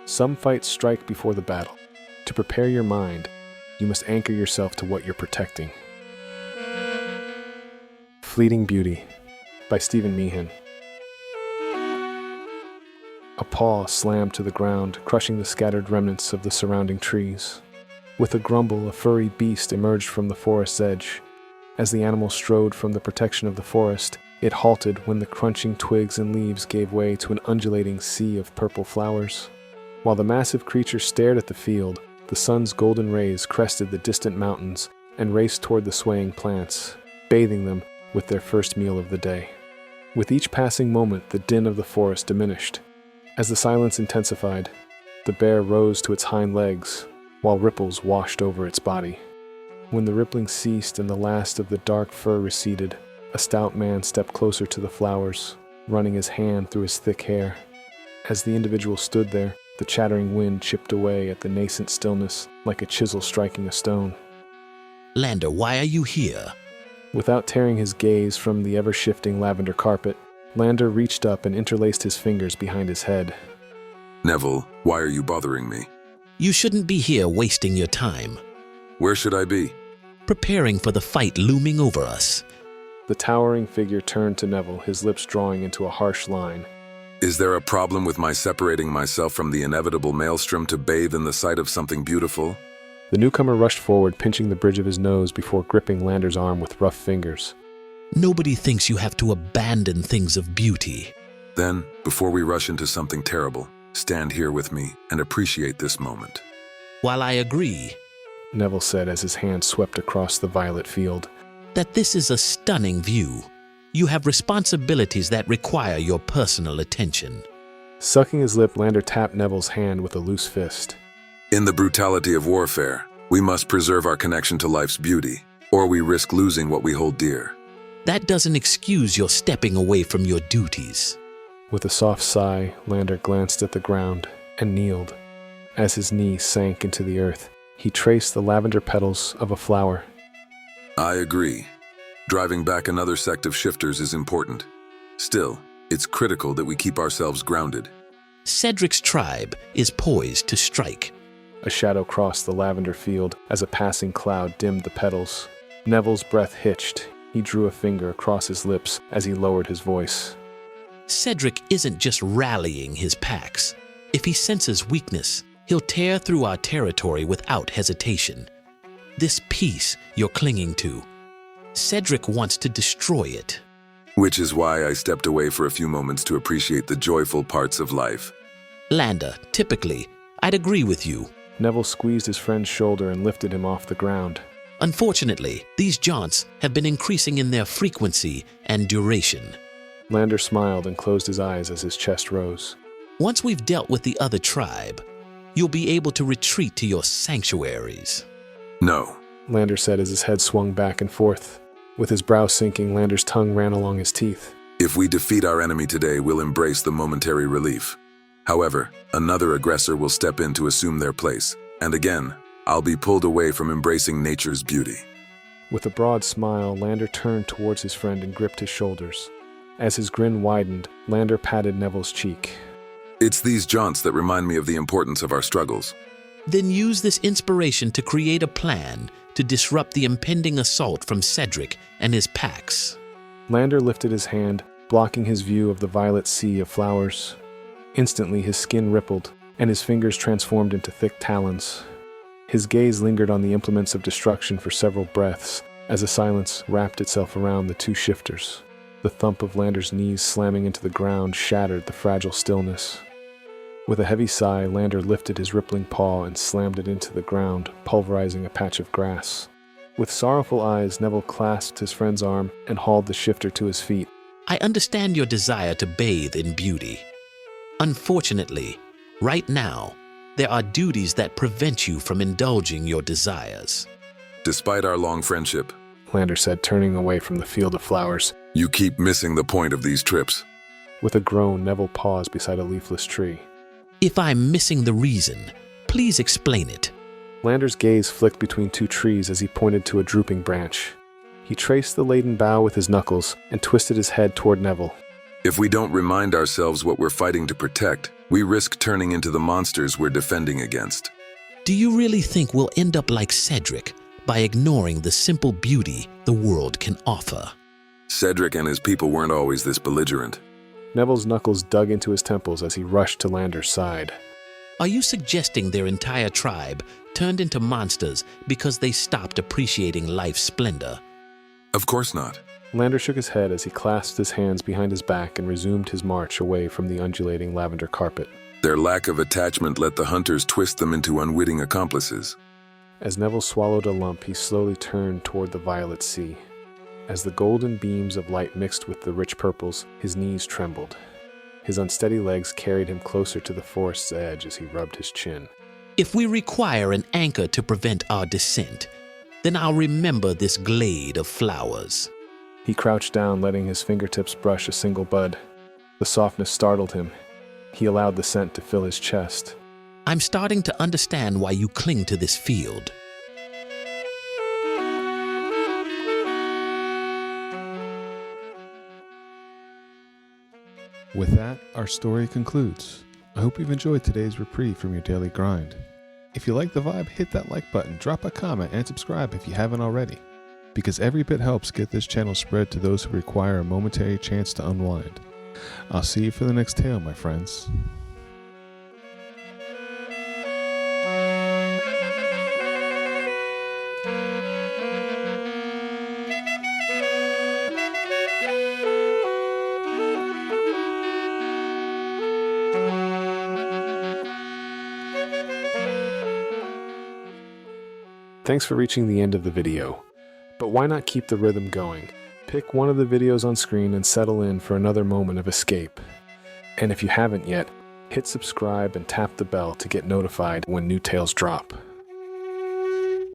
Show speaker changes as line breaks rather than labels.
Some fights strike before the battle. To prepare your mind, you must anchor yourself to what you're protecting. Fleeting Beauty by Stephen Meehan. A paw slammed to the ground, crushing the scattered remnants of the surrounding trees. With a grumble, a furry beast emerged from the forest's edge. As the animal strode from the protection of the forest, it halted when the crunching twigs and leaves gave way to an undulating sea of purple flowers. While the massive creature stared at the field, the sun's golden rays crested the distant mountains and raced toward the swaying plants, bathing them with their first meal of the day. With each passing moment, the din of the forest diminished. As the silence intensified, the bear rose to its hind legs, while ripples washed over its body. When the rippling ceased and the last of the dark fur receded, a stout man stepped closer to the flowers, running his hand through his thick hair. As the individual stood there, the chattering wind chipped away at the nascent stillness like a chisel striking a stone.
Lander, why are you here?
Without tearing his gaze from the ever-shifting lavender carpet, Lander reached up and interlaced his fingers behind his head.
Neville, why are you bothering me?
You shouldn't be here wasting your time.
Where should I be?
Preparing for the fight looming over us.
The towering figure turned to Neville, his lips drawing into a harsh line.
Is there a problem with my separating myself from the inevitable maelstrom to bathe in the sight of something beautiful?
The newcomer rushed forward, pinching the bridge of his nose before gripping Lander's arm with rough fingers.
Nobody thinks you have to abandon things of beauty.
Then, before we rush into something terrible, stand here with me and appreciate this moment.
While I agree,
Neville said as his hand swept across the violet field,
that this is a stunning view, you have responsibilities that require your personal attention.
Sucking his lip, Lander tapped Neville's hand with a loose fist.
In the brutality of warfare, we must preserve our connection to life's beauty, or we risk losing what we hold dear.
That doesn't excuse your stepping away from your duties.
With a soft sigh, Lander glanced at the ground and kneeled. As his knee sank into the earth, he traced the lavender petals of a flower.
I agree. Driving back another sect of shifters is important. Still, it's critical that we keep ourselves grounded.
Cedric's tribe is poised to strike.
A shadow crossed the lavender field as a passing cloud dimmed the petals. Neville's breath hitched. He drew a finger across his lips as he lowered his voice.
Cedric isn't just rallying his packs. If he senses weakness, he'll tear through our territory without hesitation. This peace you're clinging to, Cedric wants to destroy it.
Which is why I stepped away for a few moments to appreciate the joyful parts of life.
Lander, typically, I'd agree with you.
Neville squeezed his friend's shoulder and lifted him off the ground.
Unfortunately, these jaunts have been increasing in their frequency and duration.
Lander smiled and closed his eyes as his chest rose.
Once we've dealt with the other tribe, you'll be able to retreat to your sanctuaries.
No,
Lander said as his head swung back and forth. With his brow sinking, Lander's tongue ran along his teeth.
If we defeat our enemy today, we'll embrace the momentary relief. However, another aggressor will step in to assume their place, and again, I'll be pulled away from embracing nature's beauty.
With a broad smile, Lander turned towards his friend and gripped his shoulders. As his grin widened, Lander patted Neville's cheek.
It's these jaunts that remind me of the importance of our struggles.
Then use this inspiration to create a plan to disrupt the impending assault from Cedric and his packs.
Lander lifted his hand, blocking his view of the violet sea of flowers. Instantly, his skin rippled, and his fingers transformed into thick talons. His gaze lingered on the implements of destruction for several breaths, as a silence wrapped itself around the two shifters. The thump of Lander's knees slamming into the ground shattered the fragile stillness. With a heavy sigh, Lander lifted his rippling paw and slammed it into the ground, pulverizing a patch of grass. With sorrowful eyes, Neville clasped his friend's arm and hauled the shifter to his feet.
I understand your desire to bathe in beauty. Unfortunately, right now, there are duties that prevent you from indulging your desires.
Despite our long friendship,
Lander said, turning away from the field of flowers.
You keep missing the point of these trips.
With a groan, Neville paused beside a leafless tree.
If I'm missing the reason, please explain it.
Lander's gaze flicked between two trees as he pointed to a drooping branch. He traced the laden bough with his knuckles and twisted his head toward Neville.
If we don't remind ourselves what we're fighting to protect, We risk turning into the monsters we're defending against.
Do you really think we'll end up like Cedric by ignoring the simple beauty the world can offer?
Cedric and his people weren't always this belligerent.
Neville's knuckles dug into his temples as he rushed to Lander's side.
Are you suggesting their entire tribe turned into monsters because they stopped appreciating life's splendor?
Of course not.
Lander shook his head as he clasped his hands behind his back and resumed his march away from the undulating lavender carpet.
Their lack of attachment let the hunters twist them into unwitting accomplices.
As Neville swallowed a lump, he slowly turned toward the violet sea. As the golden beams of light mixed with the rich purples, his knees trembled. His unsteady legs carried him closer to the forest's edge as he rubbed his chin.
If we require an anchor to prevent our descent, then I'll remember this glade of flowers.
He crouched down, letting his fingertips brush a single bud. The softness startled him. He allowed the scent to fill his chest.
I'm starting to understand why you cling to this field.
With that, our story concludes. I hope you've enjoyed today's reprieve from your daily grind. If you like the vibe, hit that like button, drop a comment, and subscribe if you haven't already, because every bit helps get this channel spread to those who require a momentary chance to unwind. I'll see you for the next tale, my friends.
Thanks for reaching the end of the video. But why not keep the rhythm going? Pick one of the videos on screen and settle in for another moment of escape. And if you haven't yet, hit subscribe and tap the bell to get notified when new tales drop.